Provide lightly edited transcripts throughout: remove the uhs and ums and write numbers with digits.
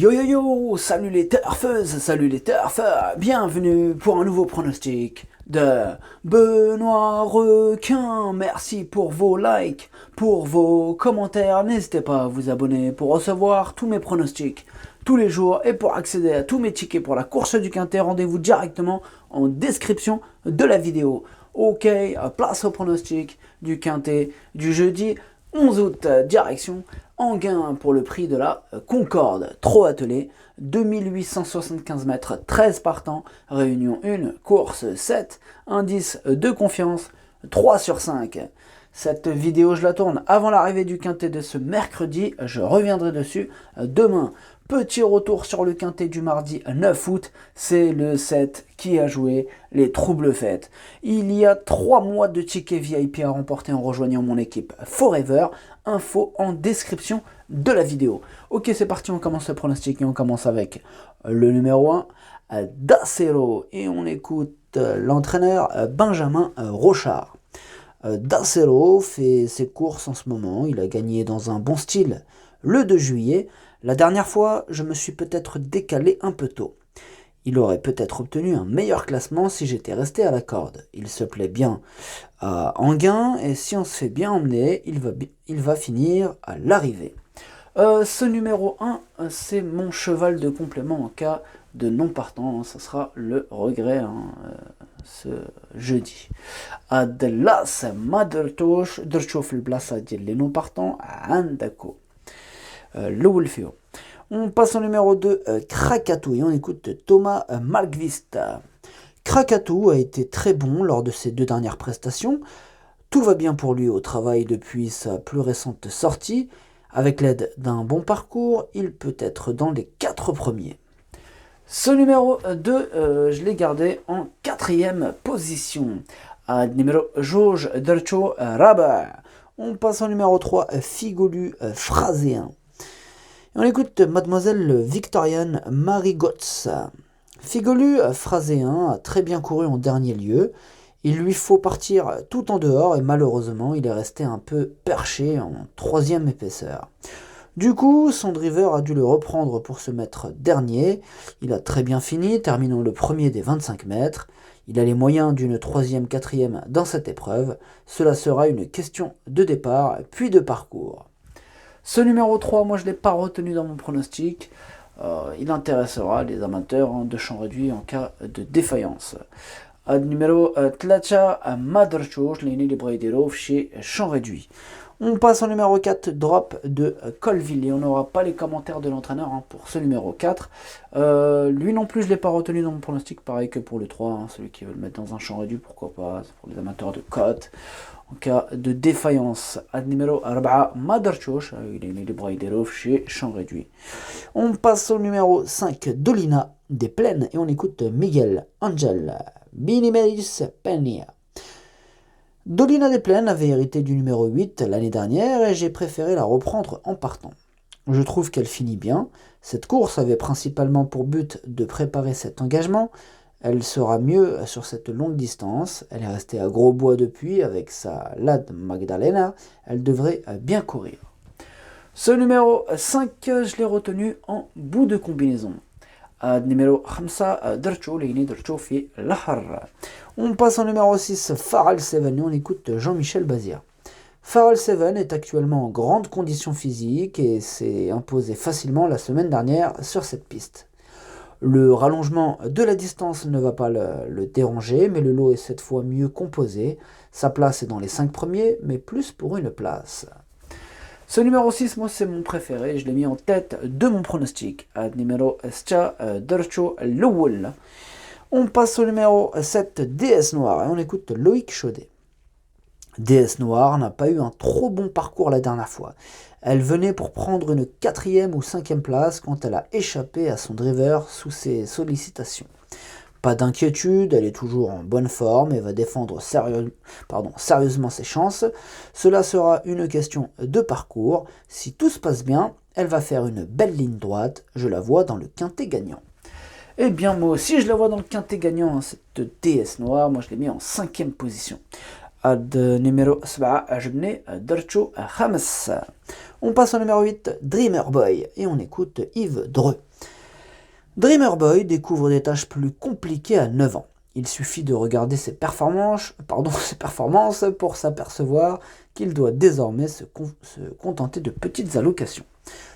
Yo yo yo, salut les turfeuses, salut les turfeurs, bienvenue pour un nouveau pronostic de Benoît Requin. Merci pour vos likes, pour vos commentaires, n'hésitez pas à vous abonner pour recevoir tous mes pronostics tous les jours et pour accéder à tous mes tickets pour la course du Quintet, rendez-vous directement en description de la vidéo. Ok, place au pronostic du Quintet du jeudi 11 août, direction Enghien pour le prix de la Concorde. Trop attelé, 2875 mètres, 13 partants, réunion 1, course 7, indice de confiance 3 sur 5. Cette vidéo, je la tourne avant l'arrivée du Quintet de ce mercredi, je reviendrai dessus demain. Petit retour sur le Quintet du mardi 9 août, c'est le 7 qui a joué les troubles fêtes. Il y a 3 mois de tickets VIP à remporter en rejoignant mon équipe Forever. Info en description de la vidéo. Ok, c'est parti, on commence le pronostic et on commence avec le numéro 1, Dacero. Et on écoute l'entraîneur Benjamin Rochard. Dacero fait ses courses en ce moment, il a gagné dans un bon style le 2 juillet. La dernière fois, je me suis peut-être décalé un peu tôt. Il aurait peut-être obtenu un meilleur classement si j'étais resté à la corde. Il se plaît bien à Enghien et si on se fait bien emmener, il va finir à l'arrivée. Ce numéro 1, c'est mon cheval de complément en cas de non partant. Ça sera le regret ce jeudi. Adlas Madertosh درتشوف البلاصة ديال les non partants عندكو. الأول فيهم. On passe au numéro 2, Krakatou, et on écoute Thomas Malmqvist. Krakatou a été très bon lors de ses 2 dernières prestations. Tout va bien pour lui au travail depuis sa plus récente sortie. Avec l'aide d'un bon parcours, il peut être dans les 4 premiers. Ce numéro 2, je l'ai gardé en 4e position. Numéro Georges Dercho Rabat. On passe au numéro 3, Figolu Phraséen. Et on écoute Mademoiselle Victoriane Marie Gotz. Figolu Phraséen a très bien couru en dernier lieu. Il lui faut partir tout en dehors et malheureusement il est resté un peu perché en 3e épaisseur. Du coup, son driver a dû le reprendre pour se mettre dernier. Il a très bien fini, terminant le premier des 25 mètres. Il a les moyens d'une 3e, 4e dans cette épreuve. Cela sera une question de départ puis de parcours. Ce numéro 3, moi je ne l'ai pas retenu dans mon pronostic. Il intéressera les amateurs de champ réduit en cas de défaillance. Numéro 3, Madercho, je l'ai libre chez champ réduit. On passe au numéro 4, Drop de Colville. Et on n'aura pas les commentaires de l'entraîneur pour ce numéro 4. Lui non plus, je ne l'ai pas retenu dans mon pronostic. Pareil que pour le 3, celui qui veut le mettre dans un champ réduit, pourquoi pas. C'est pour les amateurs de cote. En cas de défaillance, numéro 4, Maderchoch, il est libre chez champ réduit. On passe au numéro 5, Dolina des Plaines. Et on écoute Miguel Angel Binimeris Peña. Dolina des Plaines avait hérité du numéro 8 l'année dernière et j'ai préféré la reprendre en partant. Je trouve qu'elle finit bien. Cette course avait principalement pour but de préparer cet engagement. Elle sera mieux sur cette longue distance. Elle est restée à Grosbois depuis avec sa Lad Magdalena. Elle devrait bien courir. Ce numéro 5, je l'ai retenu en bout de combinaison. Numéro 5, Dercho, Léni Dercho fait l'Ahar. On passe au numéro 6, Pharal 7, et on écoute Jean-Michel Bazir. Pharal 7 est actuellement en grande condition physique et s'est imposé facilement la semaine dernière sur cette piste. Le rallongement de la distance ne va pas le déranger, mais le lot est cette fois mieux composé. Sa place est dans les 5 premiers, mais plus pour une place. Ce numéro 6, moi c'est mon préféré, je l'ai mis en tête de mon pronostic. Numéro 7, Dercho Lowell. On passe au numéro 7, DS Noir, et on écoute Loïc Chaudet. DS Noir n'a pas eu un trop bon parcours la dernière fois. Elle venait pour prendre une 4e ou 5e place quand elle a échappé à son driver sous ses sollicitations. Pas d'inquiétude, elle est toujours en bonne forme et va défendre sérieusement ses chances. Cela sera une question de parcours. Si tout se passe bien, elle va faire une belle ligne droite. Je la vois dans le quintet gagnant. Eh bien moi aussi je la vois dans le quintet gagnant, cette DS Noire. Moi je l'ai mis en 5e position. Numéro 7, عجبني درتو 5. On passe au numéro 8, Dreamer Boy, et on écoute Yves Dreux. Dreamer Boy découvre des tâches plus compliquées à 9 ans. Il suffit de regarder ses performances pour s'apercevoir qu'il doit désormais se contenter de petites allocations.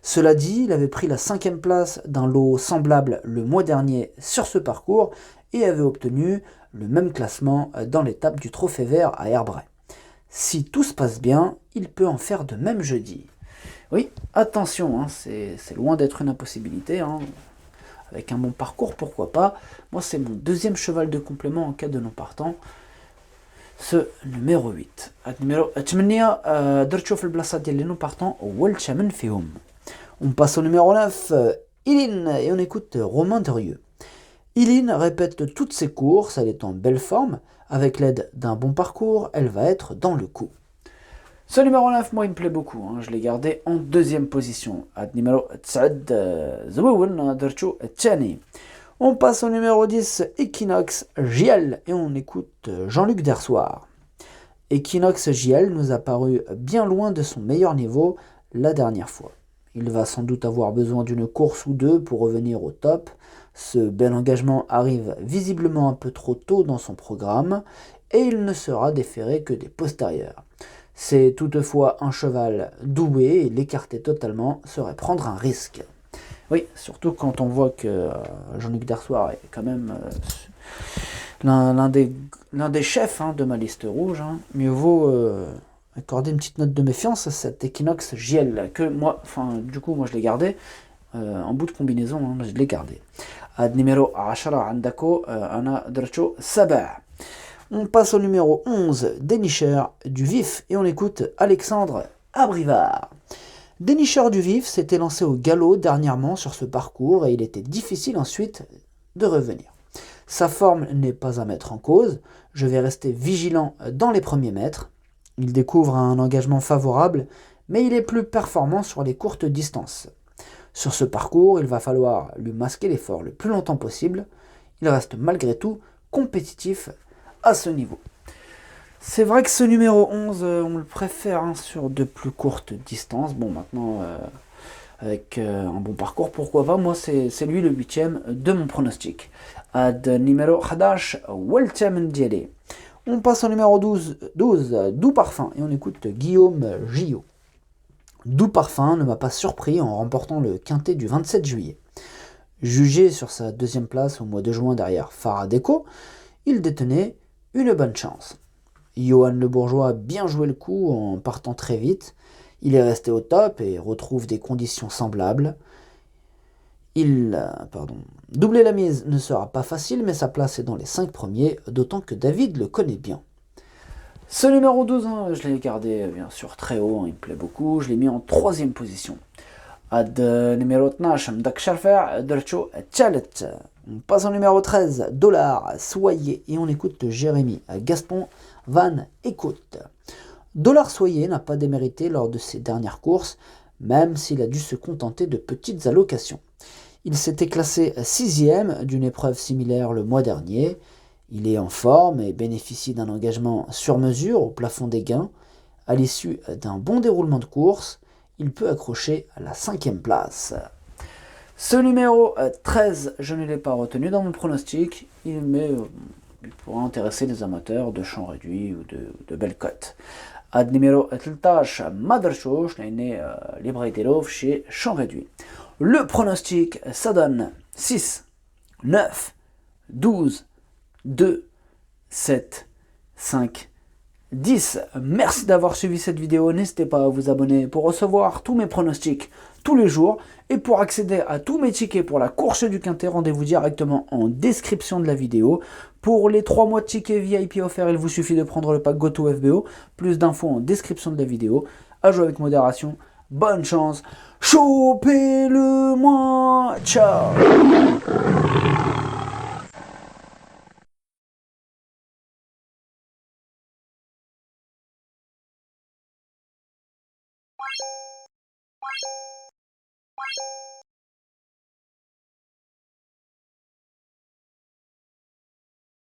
Cela dit, il avait pris la 5e place d'un lot semblable le mois dernier sur ce parcours et avait obtenu le même classement dans l'étape du Trophée Vert à Airbray. Si tout se passe bien, il peut en faire de même jeudi. Oui, attention, hein, c'est loin d'être une impossibilité. Hein. Avec un bon parcours, pourquoi pas. Moi, c'est mon 2e cheval de complément en cas de non partant. Ce numéro 8. numéro 8 درت في البلاصه ديال لي نو بارطون اول ثمن فيهم. On passe au numéro 9, Iline, et on écoute Romain Derieux. Iline répète toutes ses courses, elle est en belle forme. Avec l'aide d'un bon parcours, elle va être dans le coup. Ce numéro 9, moi, il me plaît beaucoup. Hein. Je l'ai gardé en 2e position. Numéro 9, زوين درتو الثاني. On passe au numéro 10, Equinox JL, et on écoute Jean-Luc Dersoir. Equinox JL nous a paru bien loin de son meilleur niveau la dernière fois. Il va sans doute avoir besoin d'une course ou deux pour revenir au top. Ce bel engagement arrive visiblement un peu trop tôt dans son programme et il ne sera déféré que des postérieurs. C'est toutefois un cheval doué et l'écarter totalement serait prendre un risque. Oui, surtout quand on voit que Jean-Luc Dersoir est quand même l'un des chefs de ma liste rouge. Hein. Mieux vaut accorder une petite note de méfiance à cet Equinox JL que moi, moi je l'ai gardé en bout de combinaison, hein, je l'ai gardé. Numéro 10 عندكو أنا درتو 7. On passe au numéro 11, Dénicheur du Vif, et on écoute Alexandre Abrivard. Dénicheur du Vif s'était lancé au galop dernièrement sur ce parcours et il était difficile ensuite de revenir. Sa forme n'est pas à mettre en cause, je vais rester vigilant dans les premiers mètres. Il découvre un engagement favorable, mais il est plus performant sur les courtes distances. Sur ce parcours, il va falloir lui masquer l'effort le plus longtemps possible. Il reste malgré tout compétitif à ce niveau. C'est vrai que ce numéro 11, on le préfère sur de plus courtes distances. Bon, maintenant, avec un bon parcours, pourquoi pas. Moi, c'est lui le 8e de mon pronostic. Numéro 11, والثامن ديالي. On passe au numéro 12, Doux Parfum, et on écoute Guillaume Gillot. Doux Parfum ne m'a pas surpris en remportant le quintet du 27 juillet. Jugé sur sa 2e place au mois de juin derrière Faradeco, il détenait une bonne chance. Johan Le Bourgeois a bien joué le coup en partant très vite. Il est resté au top et retrouve des conditions semblables. Doubler la mise ne sera pas facile, mais sa place est dans les 5 premiers, d'autant que David le connaît bien. Ce numéro 12, je l'ai gardé bien sûr très haut, il me plaît beaucoup, je l'ai mis en 3e position. Numéro 12, مداك شرفع درتو الثالث. On passe au numéro 13, Dollar, Soyer, et on écoute Jérémy Gaston Van Écoute. Dollar Soyer n'a pas démérité lors de ses dernières courses, même s'il a dû se contenter de petites allocations. Il s'était classé 6e d'une épreuve similaire le mois dernier. Il est en forme et bénéficie d'un engagement sur mesure au plafond des gains. À l'issue d'un bon déroulement de course, il peut accrocher à la 5e place. Ce numéro 13, je ne l'ai pas retenu dans mon pronostic, mais il pourra intéresser les amateurs de champ réduit ou de belles cotes. Numéro 13, Madercho, je l'ai né libre chez champ réduit. Le pronostic, ça donne 6, 9, 12, 2, 7, 5, 10. Merci d'avoir suivi cette vidéo. N'hésitez pas à vous abonner pour recevoir tous mes pronostics tous les jours. Et pour accéder à tous mes tickets pour la course du Quintet, rendez-vous directement en description de la vidéo. Pour les 3 mois de tickets VIP offerts, il vous suffit de prendre le pack GoTo FBO. Plus d'infos en description de la vidéo. À jouer avec modération. Bonne chance. Chopez-le-moi. Ciao.